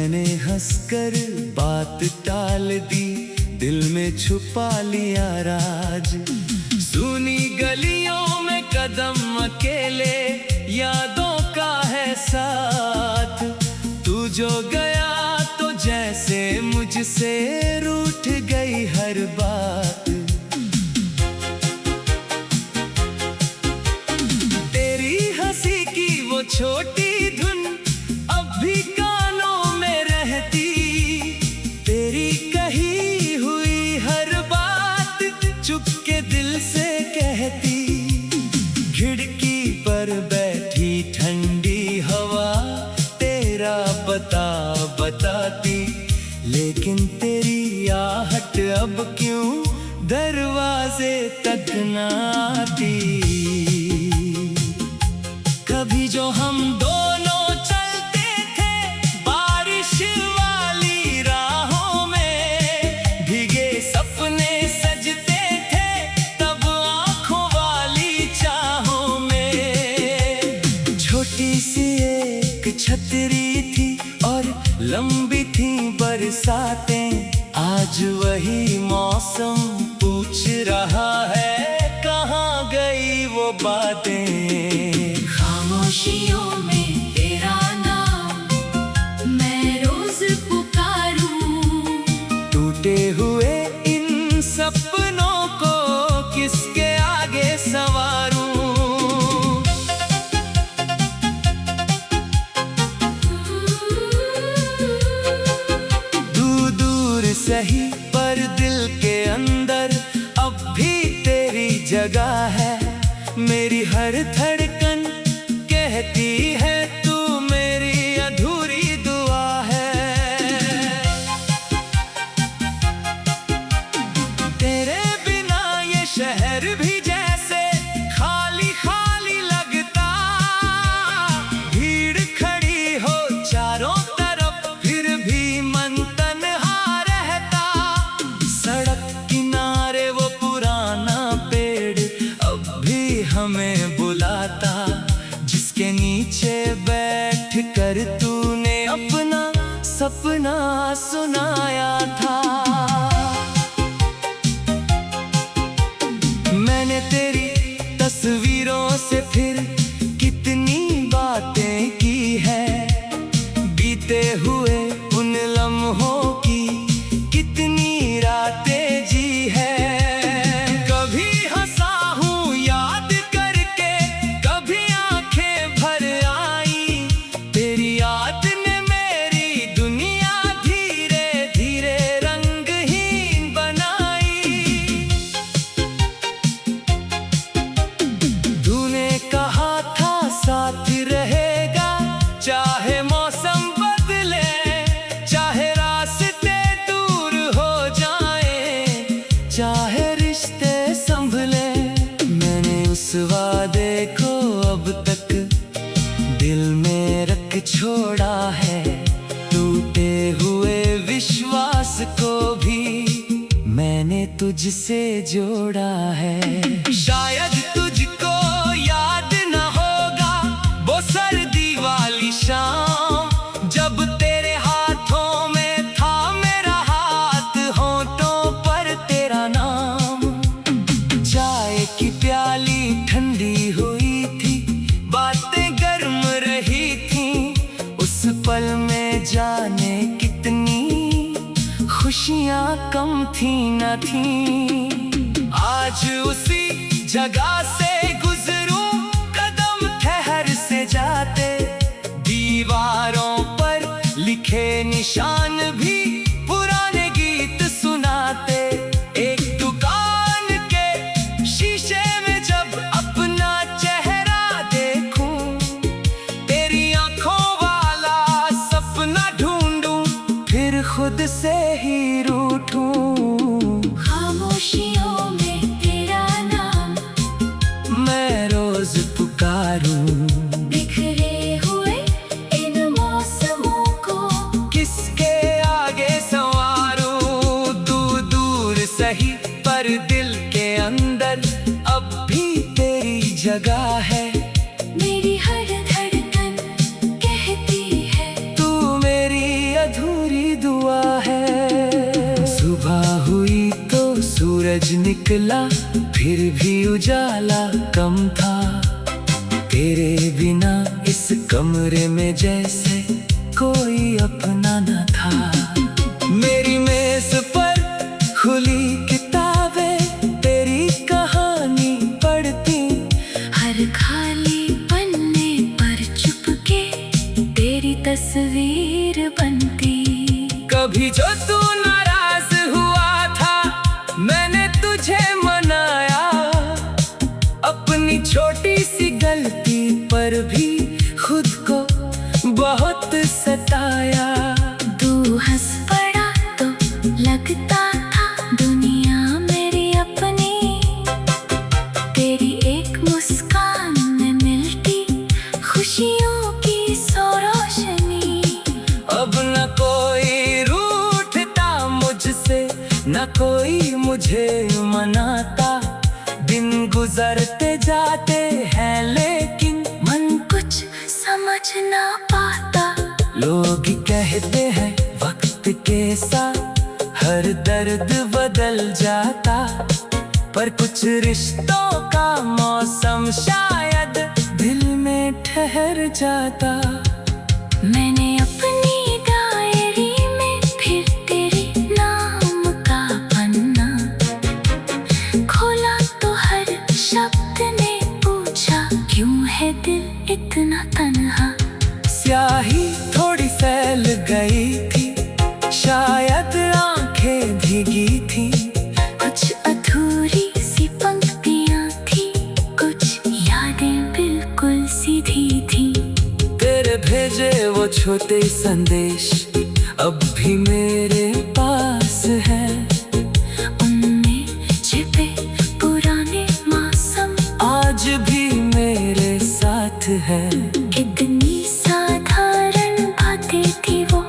मैंने हंसकर बात टाल दी, दिल में छुपा लिया राज। सुनी गलियों में कदम अकेले, यादों का है साथ। तू जो गया तो जैसे मुझसे रूठ गई हर बात। तेरी हंसी की वो छोटी धुन अब भी कानों में रहती, तेरी कही हुई हर बात चुपके दिल से कहती। खिड़की पर बैठी ठंडी हवा तेरा पता बताती, लेकिन तेरी आहट अब क्यों दरवाजे तक न आती। कभी जो हम दोनों चलते थे बारिश वाली राहों में, भीगे सपने सजते थे तब आँखों वाली चाहों में। छोटी सी एक छतरी थी और लंबी थी बरसातें, आज वही मौसम पूछ रहा है कहाँ गई वो बातें। खामोशियों में तेरा नाम मैं रोज पुकारूं, टूटे हुए इन सपनों को किसके आगे संवारूं। दूर दूर सही पर दिल के अंदर अब भी तेरी जगह है। मेरी हर धड़कन कहती है तू मेरी अधूरी दुआ है। तेरे बिना ये शहर भी जैसे खाली खाली लगता, भीड़ खड़ी हो चारों तरफ फिर भी मन तन्हा रहता। सड़क किनारे वो पुराना पेड़ अब भी हमें बुलाता, जिसके नीचे बैठ कर तूने अपना सपना सुनाया था। मैंने तेरी तस्वीरों से फिर कितनी बातें की है, बीते हुए उन लम्हों की कितनी रातें जी है। कभी हंसा हूँ याद करके, कभी आंखें भर आई, तेरी याद ने मेरी दुनिया धीरे धीरे रंगहीन बनाई। तूने कहा था साथ रहेगा, चाहे मौसम बदले, चाहे रास्ते दूर हो जाएं, चाहे रिश्ते संभले। मैंने उस वादे को अब तक दिल में रख छोड़ा है, टूटे हुए विश्वास को भी मैंने तुझसे जोड़ा है। शायद तुझको याद न होगा वो सर्दी वाली शाम, जब तेरे हाथों में था मेरा हाथ, होंठों पर तेरा नाम। चाय की प्याली ठंडी हुई थी, बातें गर्म रही थी, उस पल में जाने कितनी खुशियाँ कम थी न थी। आज उसी जगह से गुजरूं कदम ठहर से जाते, दीवारों पर लिखे निशान भी पुराने गीत सुनाते। एक दुकान के शीशे में जब अपना चेहरा देखूं, तेरी आंखों वाला सपना ढूंढूं, फिर खुद से ही रूठूं। खामोशियों में तेरा नाम मैं रोज पुकारूं, बिखरे हुए इन मौसमों को किसके आगे संवारूं। दूर दूर सही पर दिल के अंदर अब भी तेरी जगह है। मेरी हर धड़कन कहती है तू मेरी अधूरी सूरज निकला फिर भी उजाला कम था। तेरे बिना इस कमरे में जैसे कोई अपना न था। मेरी मेज पर खुली किताबें तेरी कहानी पढ़ती, हर खाली पन्ने पर चुपके तेरी तस्वीर बनती। कभी जो तू नाराज हुआ था मैंने तुझे मनाया, अपनी छोटी सी गलती पर भी खुद को बहुत सताया। तू हंस पड़ा तो लगता था दुनिया मेरी अपनी, तेरी एक मुस्कान में मिलती खुशियों की सौ रोशनी। अब न कोई रूठता मुझसे न कोई मुझे मनाता, दिन गुजरते जाते हैं लेकिन मन कुछ समझ ना पाता। लोग कहते हैं वक्त के साथ हर दर्द बदल जाता, पर कुछ रिश्तों का मौसम शायद दिल में ठहर जाता। मैंने अपनी डायरी में फिर तेरे नाम का पन्ना खोला तो हर शब्द ने पूछा क्यों है दिल इतना तन्हा। स्याही थोड़ी फैल गई थी, शायद आंखें भीगी थी, कुछ अधूरी सी पंक्तियां थी, कुछ यादें बिल्कुल सीधी थी। तेरे भेजे वो छोटे संदेश अब भी मेरे पास है, उनमें छिपे पुराने मौसम आज भी मेरे साथ है। कितनी साधारण बातें थी वो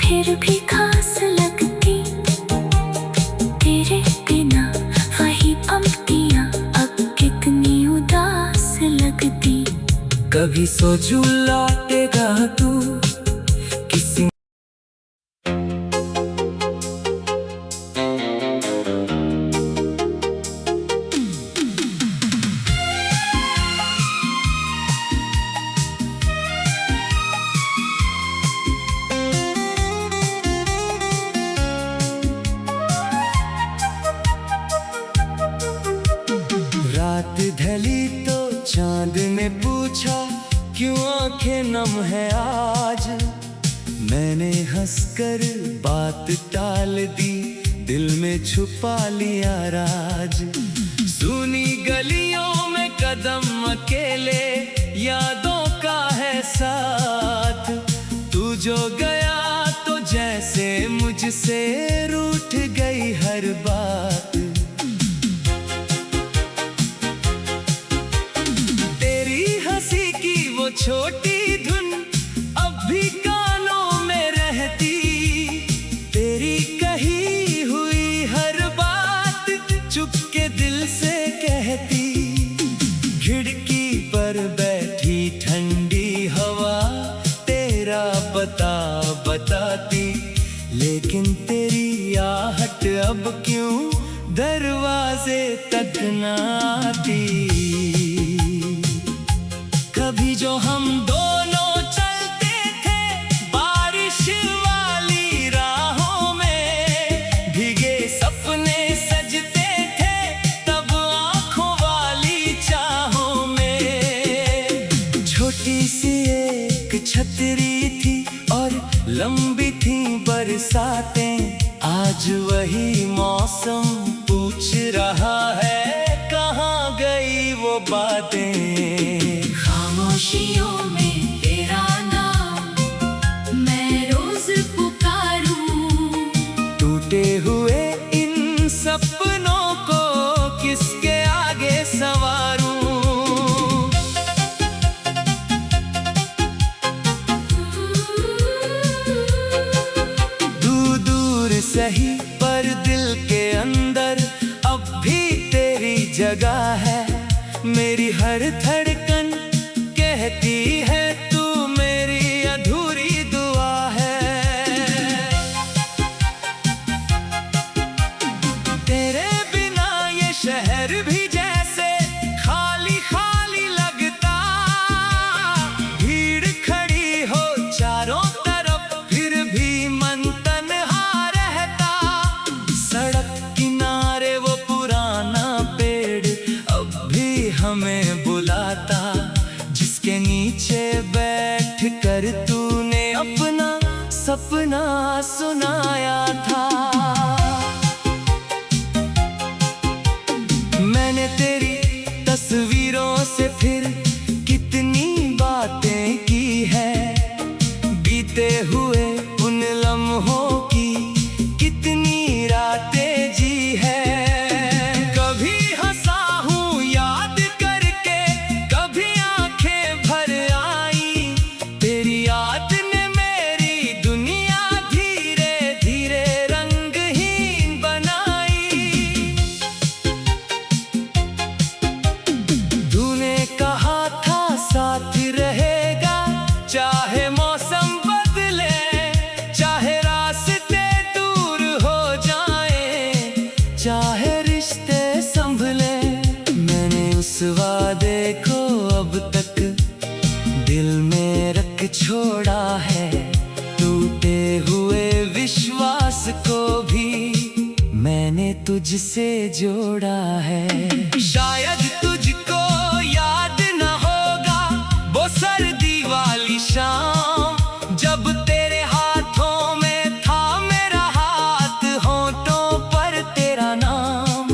फिर भी खास लगती, तेरे बिना वही पंक्तियां अब कितनी उदास लगती। कभी सोचूं लौटेगा तू किसी रात ढली तो चांद ने पूछा क्यों आंखें नम है आज। मैंने हंसकर बात टाल दी, दिल में छुपा लिया राज। सुनी गलियों में कदम अकेले, यादों का है साथ। तू जो गया तो जैसे मुझसे रूठ गई हर बात। छोटी धुन अब भी कानों में रहती, तेरी कही हुई हर बात चुपके दिल से कहती। खिड़की पर बैठी ठंडी हवा तेरा पता बताती, लेकिन तेरी आहट अब क्यों दरवाजे तक न आती। कभी जो हम दोनों चलते थे बारिश वाली राहों में, भीगे सपने सजते थे तब आंखों वाली चाहों में। छोटी सी एक छतरी थी और लंबी थी बरसातें, आज वही मौसम पूछ रहा है कहाँ गई वो बातें। खामोशियों में तेरा नाम मैं रोज पुकारूं, टूटे हुए इन सपनों को किसके आगे संवारूं। दूर दूर सही पर दिल के अंदर अब भी तेरी जगह है। मेरी हर धड़कन कहती है तू मेरी अधूरी दुआ है। तेरे बिना सुनाया था। मैंने तेरी तस्वीरों से फिर कितनी बातें की है, बीते हुए उन लम्हों की कितनी रातें जी है। कभी हंसा हूँ याद करके, कभी आंखें भर आई, तेरी याद ने मेरी दुनिया धीरे धीरे रंगहीन बनाई। तूने कहा था साथ रहेगा, चाहे मौसम बदले, चाहे रास्ते दूर हो जाए, चाहे रिश्ते संभले। मैंने उस वादे को अब तक दिल में रख छोड़ा है, टूटे हुए विश्वास को भी मैंने तुझसे जोड़ा है। शायद तुझको याद न होगा वो सर्दी वाली शाम, जब तेरे हाथों में था मेरा हाथ, होंठों पर तेरा नाम।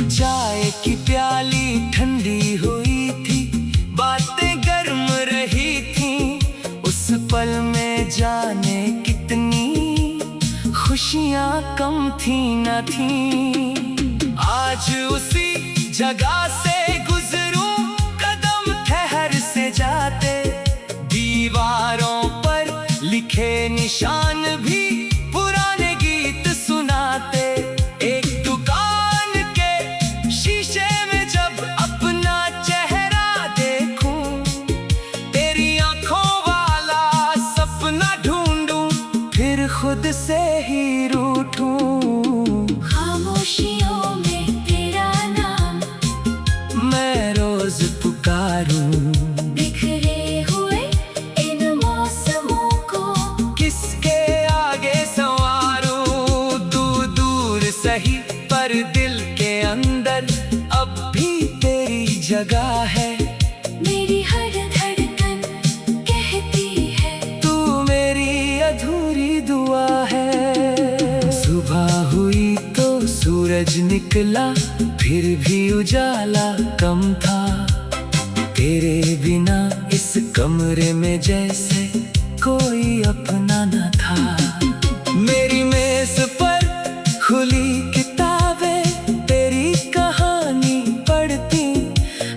चाय की प्याली ठंडी हुई थी, बातें गर्म रही थी, उस पल में जाने कितनी खुशियाँ कम थी न थी। आज उसी जगह से गुजरूं, कदम ठहर से जाते, दीवारों पर लिखे निशान भी पुराने गीत सुनाते। एक दुकान के शीशे में जब अपना चेहरा देखूं, तेरी आंखों वाला सपना ढूंढूं, फिर खुद से ही रूठूं। खामोशियों में तेरा नाम मैं रोज पुकारूं, बिखरे हुए इन मौसमों को किसके आगे संवारूं। दूर दूर सही पर दिल के अंदर अब भी तेरी जगह है। मेरी हर धड़कन कहती है, तू मेरी अधूरी दुआ है। सुबह हुई तो सूरज निकला, फिर भी उजाला कम था। तेरे बिना इस कमरे में जैसे कोई अपना न था। मेरी मेज पर खुली किताबें तेरी कहानी पढ़ती,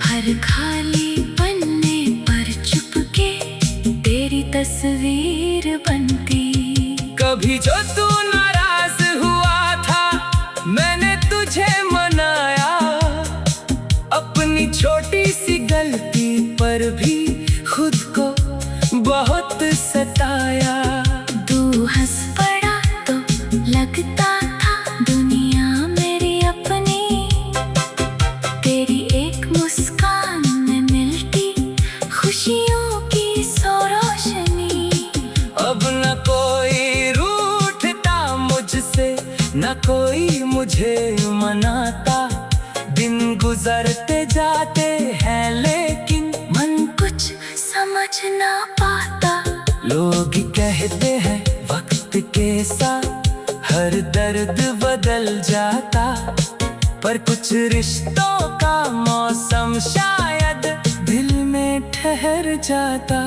हर खाली पन्ने पर चुपके तेरी तस्वीर बनती। कभी जो तू नाराज हुआ था, मैंने तुझे मनाया, अपनी छोटी सी गलती पर भी खुद को बहुत सताया। तू हंस पड़ा तो लगता था दुनिया मेरी अपनी, तेरी एक मुस्कान में मिलती खुशियों की सौ रोशनी। अब न कोई रूठता मुझसे, न कोई मुझे मनाता। दिन गुजरते जाते हैं लेकिन मन कुछ समझ ना पाता। लोग कहते हैं वक्त के साथ हर दर्द बदल जाता, पर कुछ रिश्तों का मौसम शायद दिल में ठहर जाता।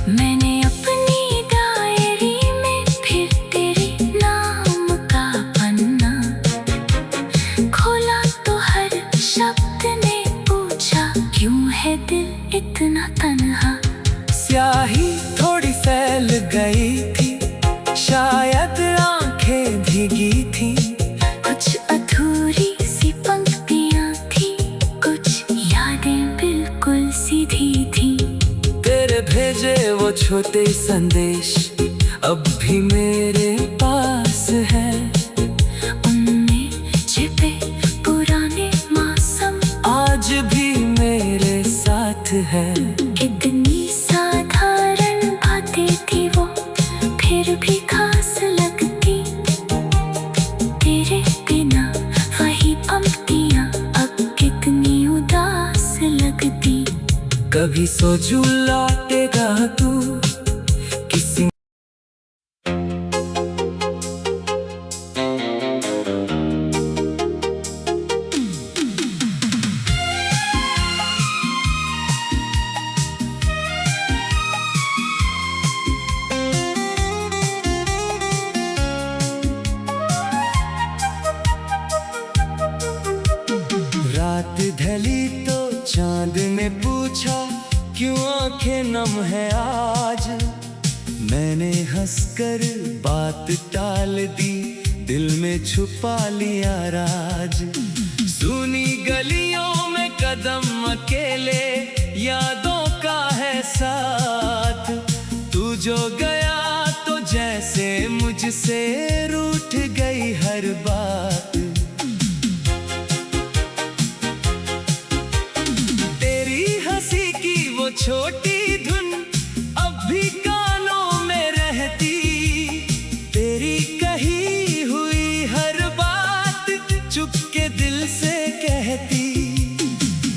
मैंने अपनी डायरी में फिर तेरे नाम का पन्ना खोला तो हर शब्द ने पूछा, क्यों है दिल इतना तन्हा। स्याही थोड़ी फैल गई थी, शायद आंखें भीगी थी, कुछ अधूरी सी पंक्तियां थी, कुछ यादें बिल्कुल सीधी थी। तेरे भेजे वो छोटे संदेश अब भी मेरे पास है, उनमें छिपे पुराने मौसम आज भी मेरे साथ है। कितनी साधारण बातें थी वो, फिर भी खास लगती। तेरे बिना वही पंक्तियां अब कितनी उदास लगती। कभी सोचूं लौटेगा तू किसी हंसकर बात टाल दी, दिल में छुपा लिया राज। सुनी गलियों में कदम अकेले, यादों का है साथ। तू जो गया तो जैसे मुझसे रूठ गई हर बात। तेरी हंसी की वो छोटी धुन अब भी कानों में रहती, तेरी कही हुई हर बात चुपके दिल से कहती।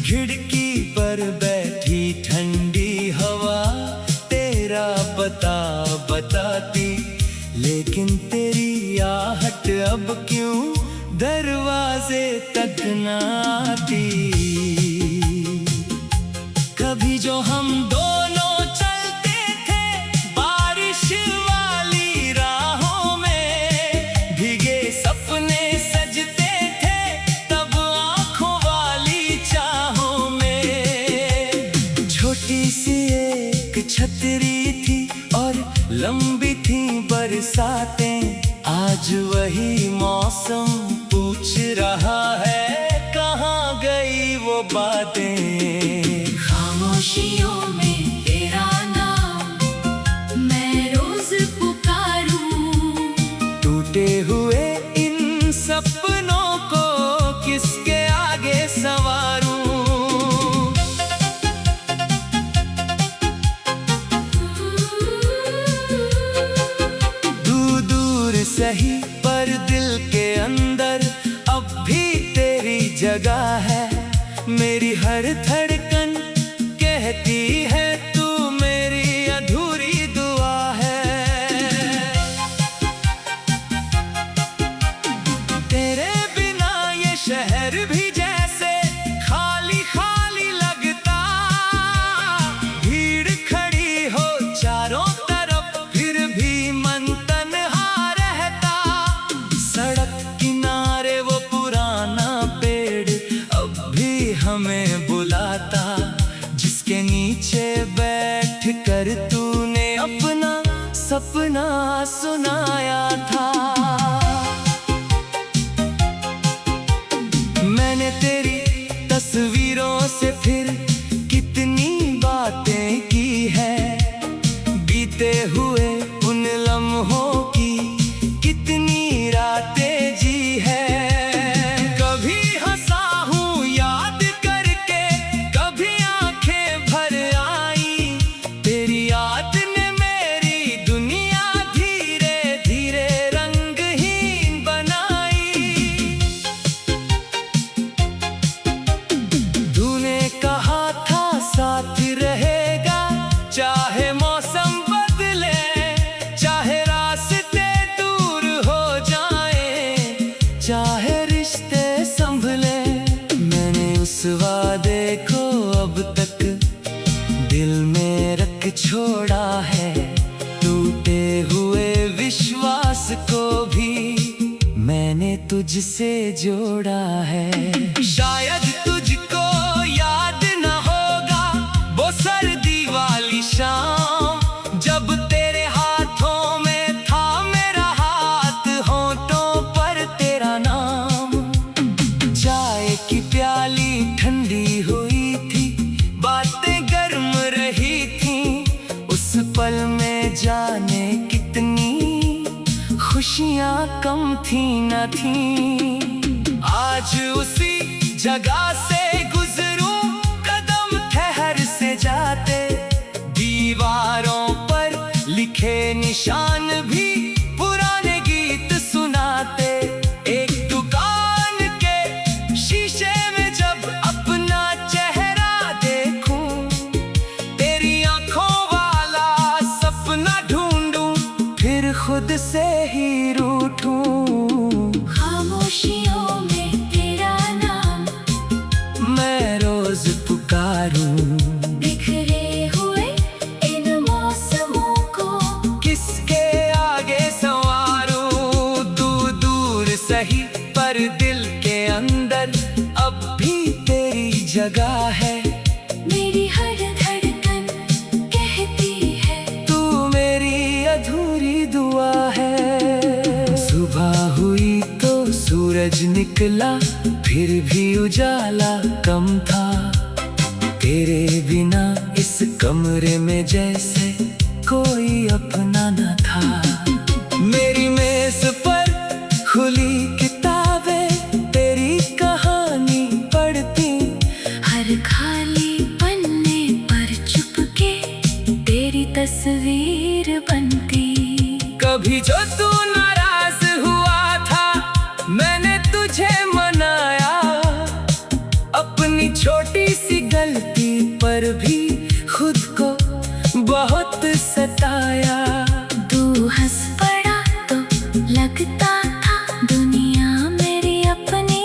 खिड़की पर बैठी ठंडी हवा तेरा पता बताती, लेकिन तेरी आहट अब क्यों दरवाजे तक न आती। कभी जो हम दोनों चलते थे बारिश वाली राहों में, भीगे सपने सजते थे तब आंखों वाली चाहों में। छोटी सी एक छतरी थी और लंबी थी बरसातें, आज वही मौसम पूछ रहा है कहाँ गई वो बातें। खामोशियों में तेरा नाम मैं रोज पुकारूं, टूटे हुए इन सपनों को किसके आगे संवारूं। दूर सही पर दिल के अंदर अब भी तेरी जगह है। मेरी हर धड़कन कहती है तू मेरी अधूरी दुआ है। तेरे बिना ये शहर भी जैसे खाली खाली लगता, भीड़ खड़ी हो चारों तरफ फिर भी मन तन्हा रहता। सड़क किनारे वो पुराना पेड़ अब भी हमें बुलाता, जिसके नीचे बैठ कर तूने अपना सपना सुनाया था। मैंने तेरी तस्वीरों से फिर कितनी बातें की है, बीते हुए उन लम्हों की कितनी रातें जी है। कभी हंसा हूँ याद करके, कभी आंखें भर आई, तेरी याद ने मेरी दुनिया धीरे धीरे रंगहीन बनाई। तूने कहा था साथ रहेगा, चाहे मौसम बदले, चाहे रास्ते दूर हो जाए, चाहे रिश्ते संभले। मैंने उस वादे को अब तक दिल में रख छोड़ा है, टूटे हुए विश्वास को भी मैंने तुझसे जोड़ा है। शायद तुझको याद न होगा वो सर्दी वाली शाम, जब तेरे हाथों में था मेरा हाथ, होंठों पर तेरा नाम। चाय की प्याली ठंडी हुई थी, बातें गर्म रही थी, उस पल में जाने कितनी खुशियाँ कम थी न थी। आज उसी जगह से गुजरूं कदम ठहर से जाते, दीवारों पर लिखे निशान भी पुराने गीत सुनाते। एक दुकान के शीशे में जब अपना चेहरा देखूं, तेरी आंखों वाला सपना ढूंढूं, फिर खुद से ही रूठूं। खामोशियों में तेरा नाम मैं रोज पुकारूं, बिखरे हुए इन मौसमों को किसके आगे संवारूं। दूर दूर सही पर दिल के अंदर अब भी तेरी जगह है। मेरी हर धड़कन कहती है तू मेरी अधूरी सूरज निकला फिर भी उजाला कम था। तेरे बिना इस कमरे में जैसे कोई अपना न था। मेरी मेज पर खुली किताबें तेरी कहानी पढ़ती, हर खाली पन्ने पर चुपके तेरी तस्वीर बनती। कभी जो तू नाराज हुआ था मैंने तुझे मनाया, अपनी छोटी सी गलती पर भी खुद को बहुत सताया। तू हंस पड़ा तो लगता था दुनिया मेरी अपनी,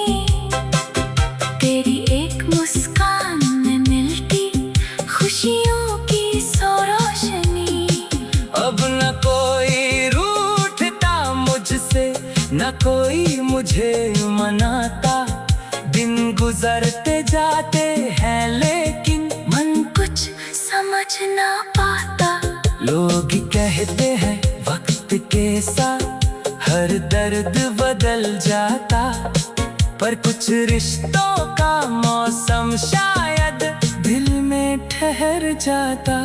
तेरी एक मुस्कान में मिलती खुशियों की सौ रोशनी। अब न कोई रूठता मुझसे न कोई मुझे मनाता, दिन गुजरते जाते हैं लेकिन मन कुछ समझ ना पाता। लोग कहते हैं वक्त के साथ हर दर्द बदल जाता, पर कुछ रिश्तों का मौसम शायद दिल में ठहर जाता।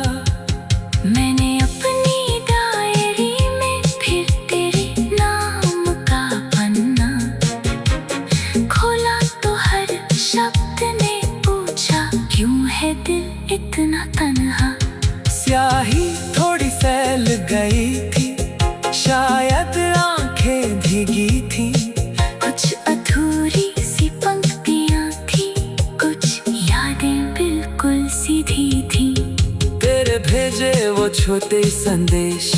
मैंने अपनी डायरी में फिर तेरे नाम का पन्ना खोला तो हर शब्द ने पूछा क्यों है दिल इतना तन्हा। स्याही थोड़ी फैल गई थी, शायद आंखें भीगी थी, कुछ अधूरी सी पंक्तियां थी, कुछ यादें बिल्कुल सीधी थी। तेरे भेजे वो छोटे संदेश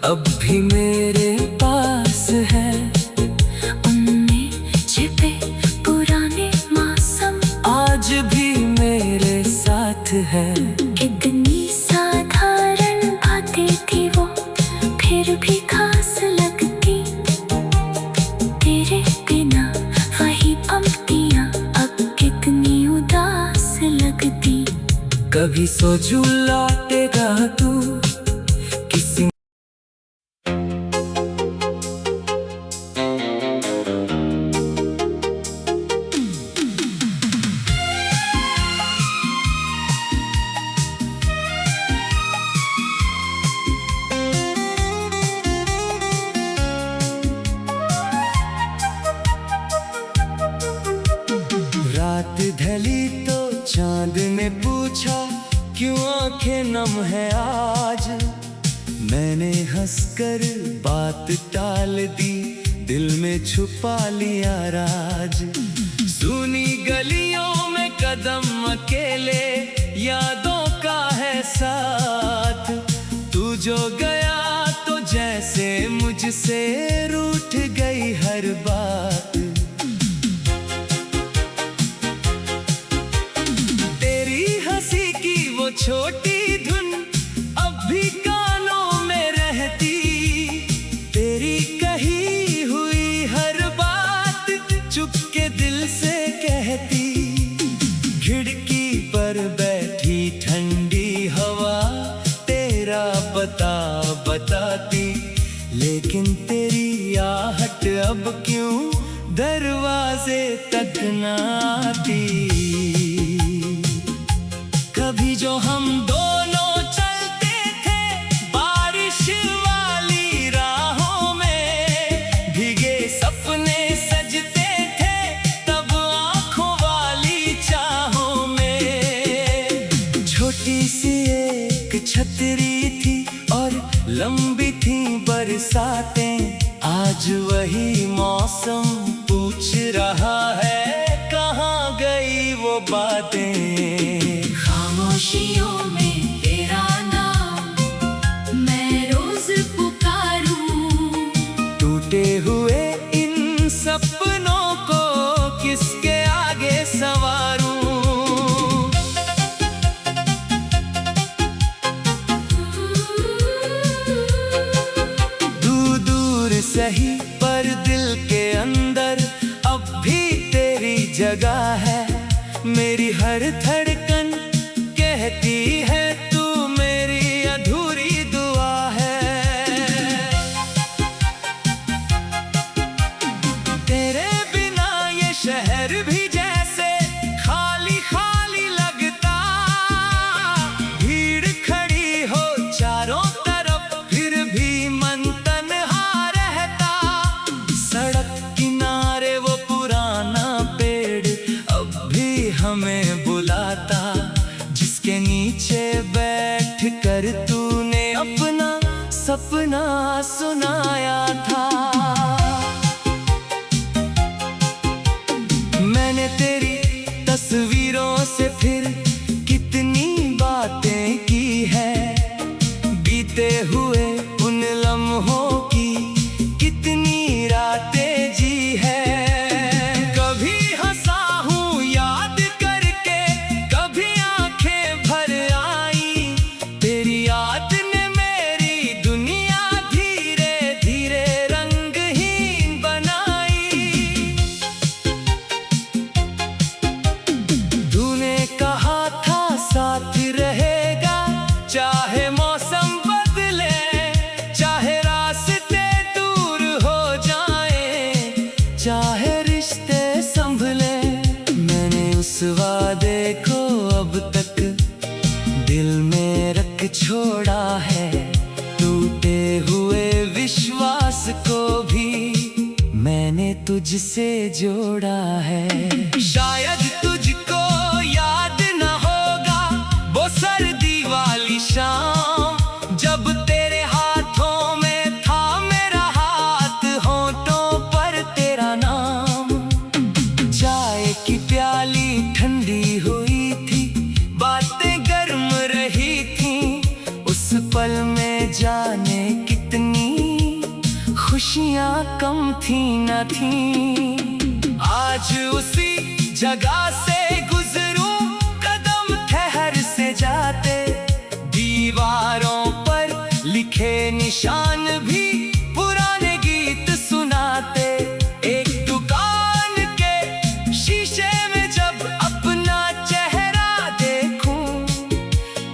अब भी मेरे पास है, उनमें छिपे पुराने मौसम आज भी मेरे साथ है। कितनी साधारण बातें थी वो फिर भी खास लगती, तेरे बिना वही पंक्तियां अब कितनी उदास लगती। कभी सोचूं लौटेगा तू किसी रात ढली तो चांद ने पूछा क्यों आंखें नम है आज। मैंने हंसकर बात टाल दी, दिल में छुपा लिया राज। सुनी गलियों में कदम अकेले, यादों का है साथ। तू जो गया तो जैसे मुझसे रूठ गई हर बात। छोटी धुन अब भी कानों में रहती, तेरी कही हुई हर बात चुपके दिल से कहती। खिड़की पर बैठी ठंडी हवा तेरा पता बताती, लेकिन तेरी आहट अब क्यों दरवाजे तक न आती। कभी जो हम दोनों चलते थे बारिश वाली राहों में, भीगे सपने सजते थे तब आँखों वाली चाहों में। छोटी सी एक छतरी थी और लंबी थी बरसातें, आज वही मौसम पूछ रहा है कहाँ गई वो बातें। खामोशियों में तेरा नाम मैं रोज पुकारूं, टूटे हुए इन सपनों को किसके आगे संवारूं। दूर दूर सही पर दिल के अंदर अब भी तेरी जगह है। मेरी हर धड़कन कहती है तू मेरी अधूरी दुआ है। तेरे बिना सपना सुनाया था। मैंने तेरी तस्वीरों से फिर कितनी बातें की है, बीते हुए उन लम्हों की कितनी रातें जी है। कभी हंसा हूँ याद करके, कभी आंखें भर आई, तेरी याद ने मेरी दुनिया धीरे धीरे रंगहीन बनाई। तूने कहा था साथ रहेगा, चाहे मौसम बदले, चाहे रास्ते दूर हो जाएं, चाहे रिश्ते संभले। मैंने उस वादे को अब तक दिल में रख छोड़ा है, टूटे हुए विश्वास को भी मैंने तुझसे जोड़ा है। शायद तुझको याद न होगा वो सर्दी वाली शाम, जब तेरे हाथों में था मेरा हाथ, होंठों पर तेरा नाम। चाय की प्याली ठंडी हुई थी, बातें गर्म रही थी, उस पल में जाने कितनी खुशियाँ कम थी न थी। आज उसी जगह से गुजरूं कदम ठहर से जाते, दीवारों पर लिखे निशान भी पुराने गीत सुनाते। एक दुकान के शीशे में जब अपना चेहरा देखूं,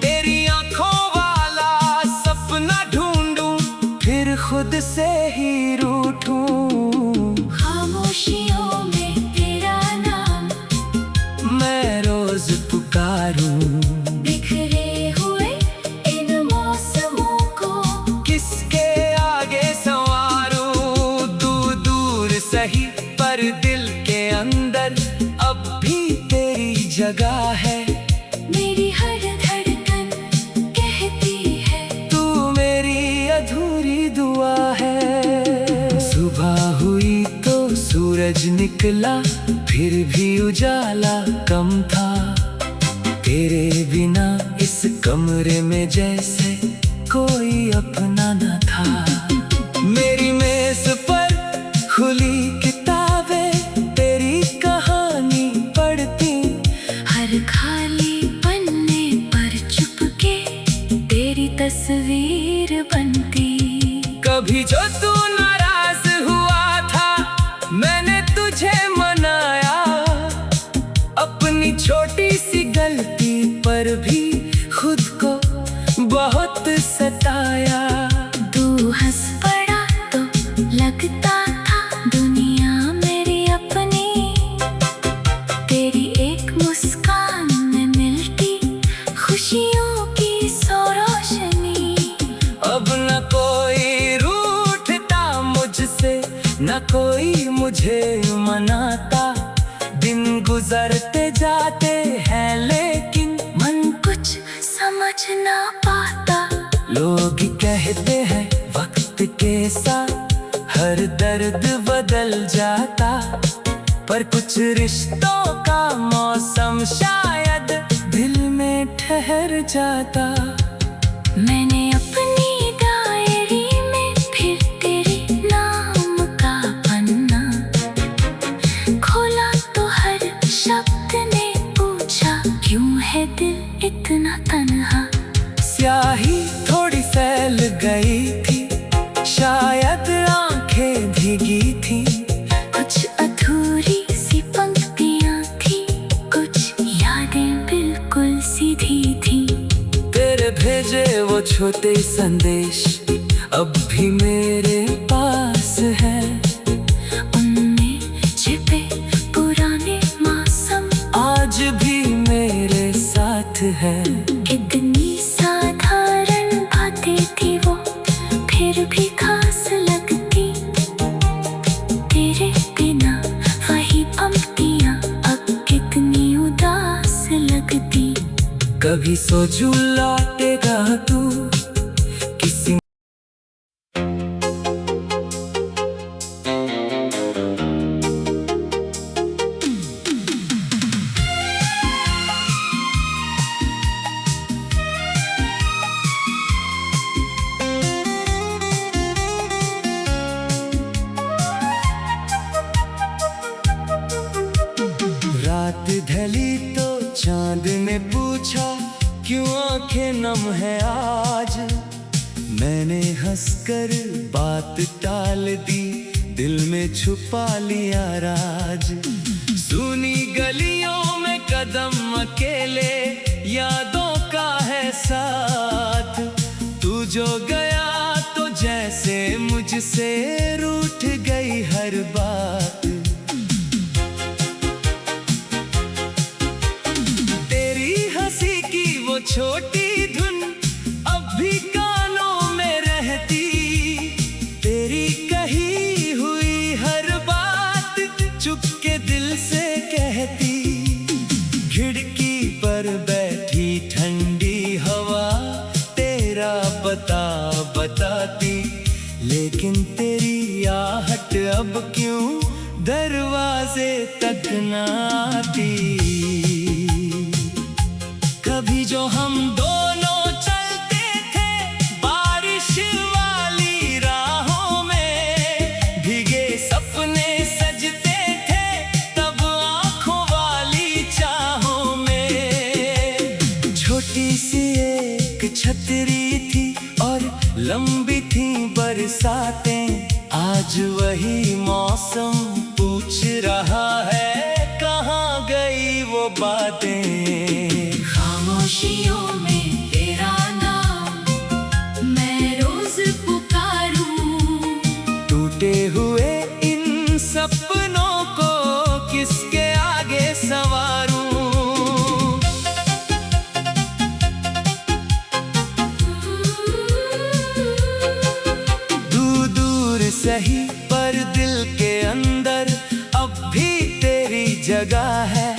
तेरी आंखों वाला सपना ढूंढूं, फिर खुद से ही रूठूं। खामोशियों में तेरा नाम मैं रोज पुकारूं, बिखरे हुए इन मौसमों को किसके आगे संवारूं। दूर दूर सही पर दिल के अंदर अब भी तेरी जगह है। मेरी हर धड़कन कहती है तू मेरी अधूरी दुआ है। सुबह हुई तो सूरज निकला, फिर भी उजाला कम था, तेरे बिना इस कमरे में जैसे कोई अपना न था। मेरी मेज पर खुली किताबें तेरी कहानी पढ़ती, हर खाली पन्ने पर चुपके तेरी तस्वीर बनती। कभी जो तू नाराज हुआ था, मैंने तुझे मनाया, अपनी छोटी सी गलती पर भी खुद को बहुत सताया। तू हंस पड़ा तो लगता था दुनिया मेरी अपनी, तेरी एक मुस्कान में मिलती खुशियों की सौ रोशनी। अब न कोई रूठता मुझसे, न कोई मुझे मनाता, दिन गुजरते जाते हैं लेकिन मन कुछ समझ ना पाता। लोग कहते हैं वक्त के साथ हर दर्द बदल जाता, पर कुछ रिश्तों का मौसम शायद दिल में ठहर जाता। मैंने अपनी डायरी में फिर तेरे नाम का पन्ना खोला तो हर शब्द ने पूछा, क्यों है दिल इतना तन्हा। स्याही थोड़ी फैल गई थी, शायद आंखें भीगी थी, कुछ अधूरी सी पंक्तियां थी, कुछ यादें बिल्कुल सीधी थी। तेरे भेजे वो छोटे संदेश अब भी मेरे पास है, उनमें छिपे पुराने मौसम आज भी मेरे साथ है। कितनी साधारण बातें थी वो, फिर भी खास लगती। तेरे बिना वही पंक्तियां अब कितनी उदास लगती। कभी सोचूं लौटेगा तू, है आज। मैंने हंसकर बात टाल दी, दिल में छुपा लिया राज। सुनी गलियों में कदम अकेले, यादों का है साथ। तू जो गया तो जैसे मुझसे रूठ गई हर बात। तेरी हंसी की वो छोटी धुन अब भी कानों में रहती। तेरी कही हुई हर बात चुपके दिल से कहती। खिड़की पर बैठी ठंडी हवा तेरा पता बताती, लेकिन तेरी आहट अब क्यों दरवाजे तक न आती। कभी जो हम दोनों चलते थे बारिश वाली राहों में, भीगे सपने सजते थे तब आंखों वाली चाहों में। छोटी सी एक छतरी थी और लंबी थी बरसातें। आज वही मौसम पूछ रहा है कहाँ गई वो बातें। खामोशियों में तेरा नाम मैं रोज पुकारूं। टूटे हुए इन सपनों को किसके आगे संवारूं। सही पर दिल के अंदर अब भी तेरी जगह है।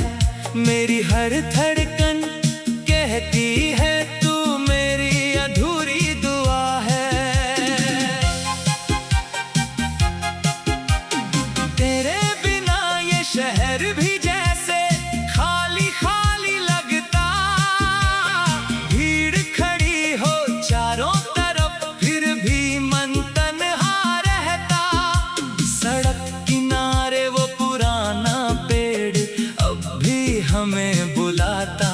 मेरी हर धड़कन कहती है तू मेरी अधूरी दुआ है। तेरे बिना ये शहर भी जैसे खाली खाली लगता। भीड़ खड़ी हो चारों तरफ फिर भी मन हमें बुलाता,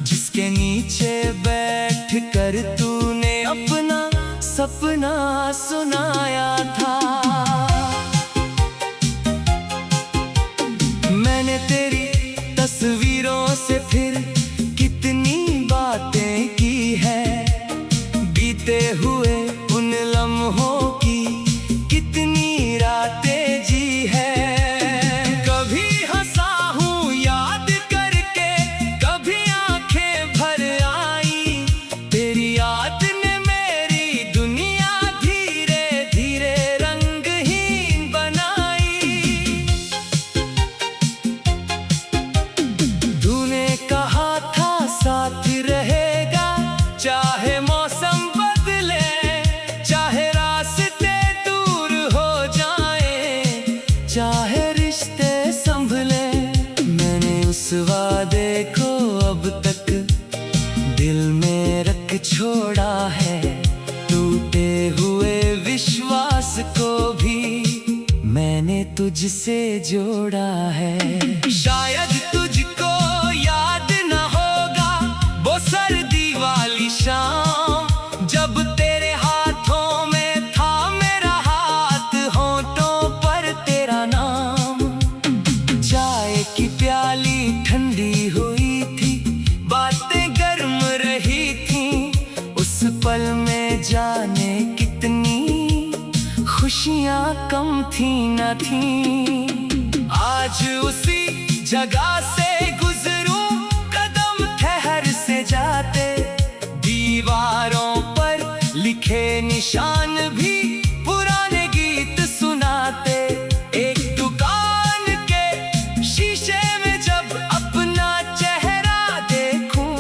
जिसके नीचे बैठ कर तूने अपना सपना सुनाया था। मैंने तेरी तस्वीरों से फिर कितनी बातें की है। बीते हुए उन लम्हों की कितनी रातें जी है। साथ रहेगा चाहे मौसम बदले, चाहे रास्ते दूर हो जाए, चाहे रिश्ते संभले। मैंने उस वादे को अब तक दिल में रख छोड़ा है। टूटे हुए विश्वास को भी मैंने तुझसे जोड़ा है। शायद तुझको याद सर्दी वाली शाम, जब तेरे हाथों में था मेरा हाथ, होंठों पर तेरा नाम। चाय की प्याली ठंडी हुई थी, बातें गर्म रही थी। उस पल में जाने कितनी खुशियां कम थी न थी। आज उसी जगह से गुजरूं कदम ठहर से जाते। दीवारों पर लिखे निशान भी पुराने गीत सुनाते। एक दुकान के शीशे में जब अपना चेहरा देखूं,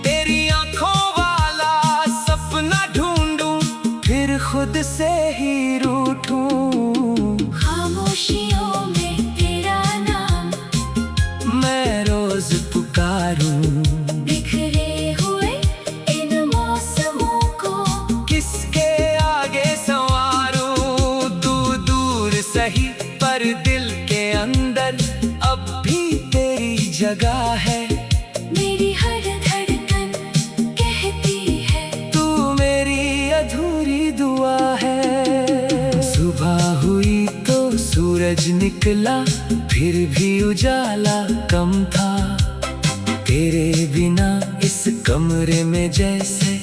तेरी आंखों वाला सपना ढूंढूं, फिर खुद से ही रूठूं। खामोशियों में तेरा नाम मैं रोज पुकारूं। बिखरे हुए इन मौसमों को किसके आगे संवारूं। दूर दूर सही पर दिल के अंदर अब भी तेरी जगह है। मेरी हर धड़कन कहती सूरज निकला फिर भी उजाला कम था। तेरे बिना इस कमरे में जैसे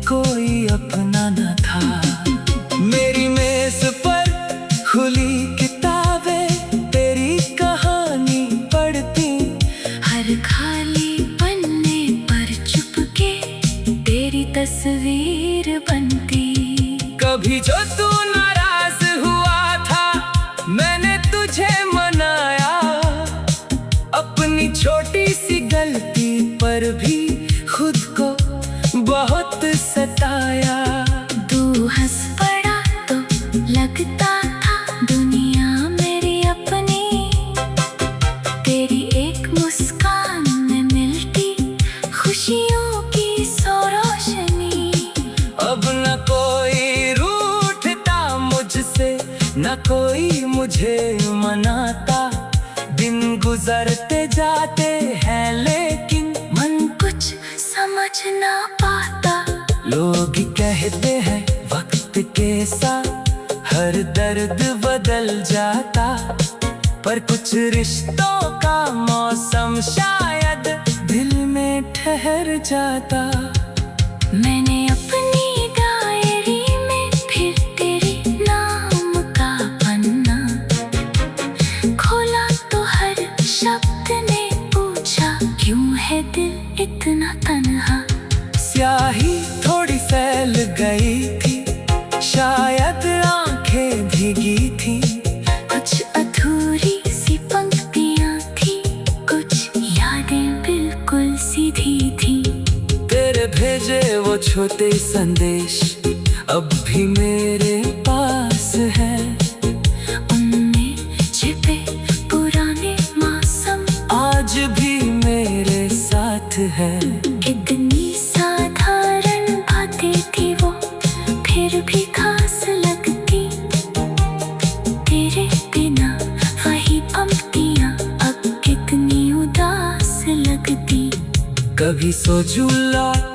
कोई अपना न था। मेरी मेज पर खुली किताबें तेरी कहानी पढ़ती, हर खाली पन्ने पर चुपके तेरी तस्वीर बनती। कभी जो तू नाराज हुआ था मैंने तुझे मनाया, अपनी छोटी सी गलती पर भी खुद को बहुत सताया। तू हंस पड़ा तो लगता था दुनिया मेरी अपनी, तेरी एक मुस्कान में मिलती खुशियों की सौ रोशनी। अब न कोई रूठता मुझसे न कोई मुझे मनाता, दिन गुजरते जाते हैं लेकिन मन कुछ समझ ना पाता। लोग कहते हैं वक्त के साथ हर दर्द बदल जाता, पर कुछ रिश्तों का मौसम शायद दिल में ठहर जाता। मैंने अपनी डायरी में फिर तेरे नाम का पन्ना खोला तो हर शब्द ने पूछा क्यों है दिल इतना तन्हा। स्याही थोड़ी फैल गई थी, शायद आंखें भीगी थी, कुछ अधूरी सी पंक्तियां थी, कुछ यादें बिल्कुल सीधी थी। तेरे भेजे वो छोटे संदेश अब भी मेरे पास है, उनमें छिपे पुराने मौसम आज भी मेरे साथ है। कितनी साधारण बातें थी वो फिर भी खास लगती, तेरे बिना वही पंक्तियां अब कितनी उदास लगती। कभी सोचूं लौट